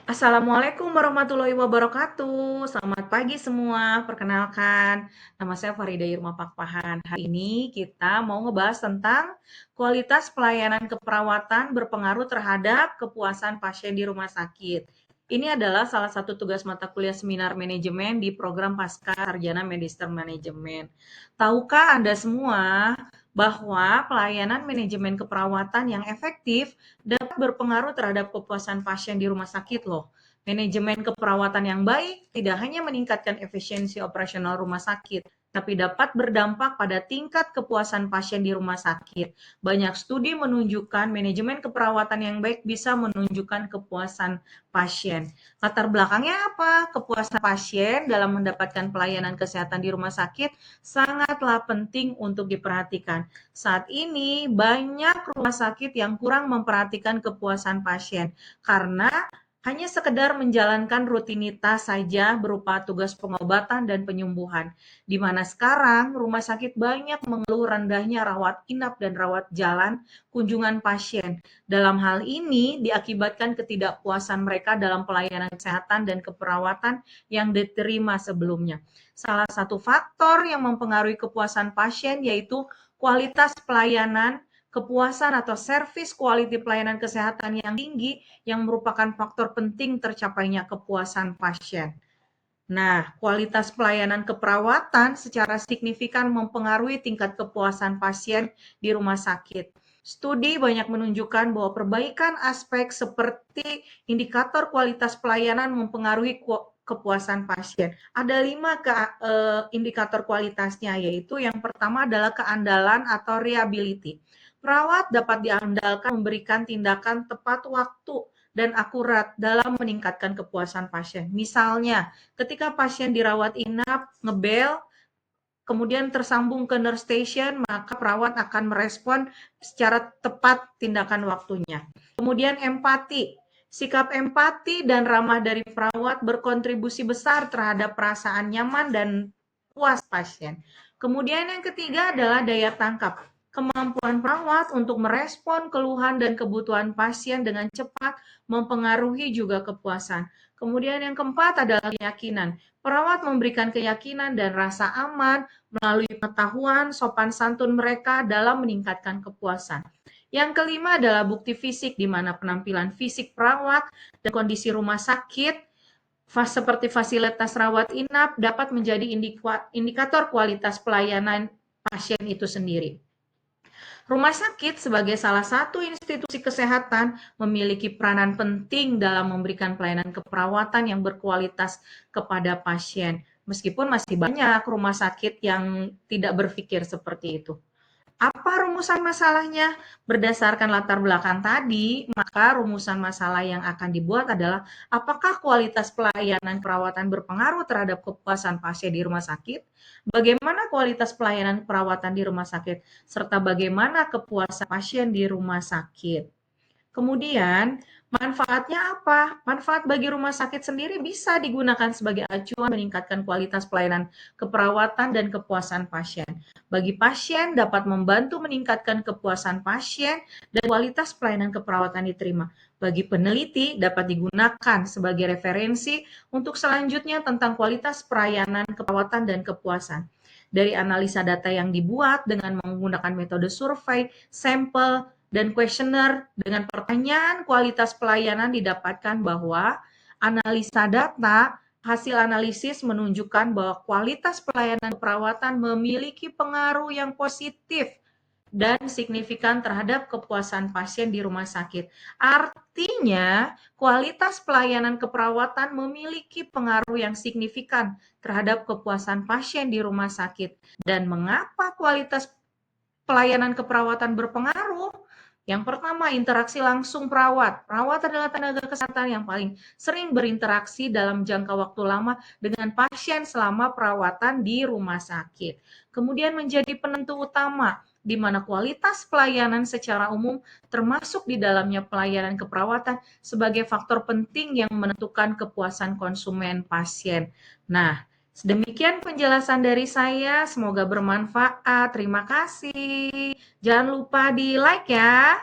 Assalamualaikum warahmatullahi wabarakatuh. Selamat pagi semua. Perkenalkan, nama saya Farida Irma Pakpahan. Hari ini kita mau ngebahas tentang kualitas pelayanan keperawatan berpengaruh terhadap kepuasan pasien di rumah sakit. Ini adalah salah satu tugas mata kuliah seminar manajemen di program Pasca Sarjana Magister Manajemen. Tahukah Anda semua bahwa pelayanan manajemen keperawatan yang efektif dapat berpengaruh terhadap kepuasan pasien di rumah sakit loh. Manajemen keperawatan yang baik tidak hanya meningkatkan efisiensi operasional rumah sakit, tapi dapat berdampak pada tingkat kepuasan pasien di rumah sakit. Banyak studi menunjukkan manajemen keperawatan yang baik bisa menunjukkan kepuasan pasien. Latar belakangnya apa? Kepuasan pasien dalam mendapatkan pelayanan kesehatan di rumah sakit sangatlah penting untuk diperhatikan. Saat ini banyak rumah sakit yang kurang memperhatikan kepuasan pasien karena hanya sekedar menjalankan rutinitas saja berupa tugas pengobatan dan penyembuhan, di mana sekarang rumah sakit banyak mengeluh rendahnya rawat inap dan rawat jalan kunjungan pasien. Dalam hal ini diakibatkan ketidakpuasan mereka dalam pelayanan kesehatan dan keperawatan yang diterima sebelumnya. Salah satu faktor yang mempengaruhi kepuasan pasien yaitu kualitas pelayanan, kepuasan atau service quality pelayanan kesehatan yang tinggi yang merupakan faktor penting tercapainya kepuasan pasien. Nah, kualitas pelayanan keperawatan secara signifikan mempengaruhi tingkat kepuasan pasien di rumah sakit. Studi banyak menunjukkan bahwa perbaikan aspek seperti indikator kualitas pelayanan mempengaruhi kepuasan pasien. Ada 5 indikator kualitasnya, yaitu yang pertama adalah keandalan atau reliability. Perawat dapat diandalkan memberikan tindakan tepat waktu dan akurat dalam meningkatkan kepuasan pasien. Misalnya, ketika pasien dirawat inap, ngebel, kemudian tersambung ke nurse station, maka perawat akan merespon secara tepat tindakan waktunya. Kemudian empati. Sikap empati dan ramah dari perawat berkontribusi besar terhadap perasaan nyaman dan puas pasien. Kemudian yang ketiga adalah daya tangkap. Kemampuan perawat untuk merespon keluhan dan kebutuhan pasien dengan cepat mempengaruhi juga kepuasan. Kemudian yang keempat adalah keyakinan. Perawat memberikan keyakinan dan rasa aman melalui pengetahuan sopan santun mereka dalam meningkatkan kepuasan. Yang kelima adalah bukti fisik, di mana penampilan fisik perawat dan kondisi rumah sakit seperti fasilitas rawat inap dapat menjadi indikator kualitas pelayanan pasien itu sendiri. Rumah sakit sebagai salah satu institusi kesehatan memiliki peranan penting dalam memberikan pelayanan keperawatan yang berkualitas kepada pasien. Meskipun masih banyak rumah sakit yang tidak berpikir seperti itu. Apa rumusan masalahnya? Berdasarkan latar belakang tadi, maka rumusan masalah yang akan dibuat adalah apakah kualitas pelayanan perawatan berpengaruh terhadap kepuasan pasien di rumah sakit? Bagaimana kualitas pelayanan perawatan di rumah sakit? Serta bagaimana kepuasan pasien di rumah sakit? Kemudian, manfaatnya apa? Manfaat bagi rumah sakit sendiri bisa digunakan sebagai acuan meningkatkan kualitas pelayanan keperawatan dan kepuasan pasien. Bagi pasien, dapat membantu meningkatkan kepuasan pasien dan kualitas pelayanan keperawatan diterima. Bagi peneliti, dapat digunakan sebagai referensi untuk selanjutnya tentang kualitas pelayanan keperawatan dan kepuasan. Dari analisa data yang dibuat dengan menggunakan metode survei, sampel, dan kuesioner dengan pertanyaan kualitas pelayanan didapatkan bahwa analisa data hasil analisis menunjukkan bahwa kualitas pelayanan perawatan memiliki pengaruh yang positif dan signifikan terhadap kepuasan pasien di rumah sakit. Artinya, kualitas pelayanan keperawatan memiliki pengaruh yang signifikan terhadap kepuasan pasien di rumah sakit. Dan mengapa kualitas pelayanan keperawatan berpengaruh? Yang pertama, interaksi langsung perawat. Perawat adalah tenaga kesehatan yang paling sering berinteraksi dalam jangka waktu lama dengan pasien selama perawatan di rumah sakit. Kemudian menjadi penentu utama, di mana kualitas pelayanan secara umum termasuk di dalamnya pelayanan keperawatan sebagai faktor penting yang menentukan kepuasan konsumen pasien. Nah, demikian penjelasan dari saya, semoga bermanfaat. Terima kasih. Jangan lupa di like ya.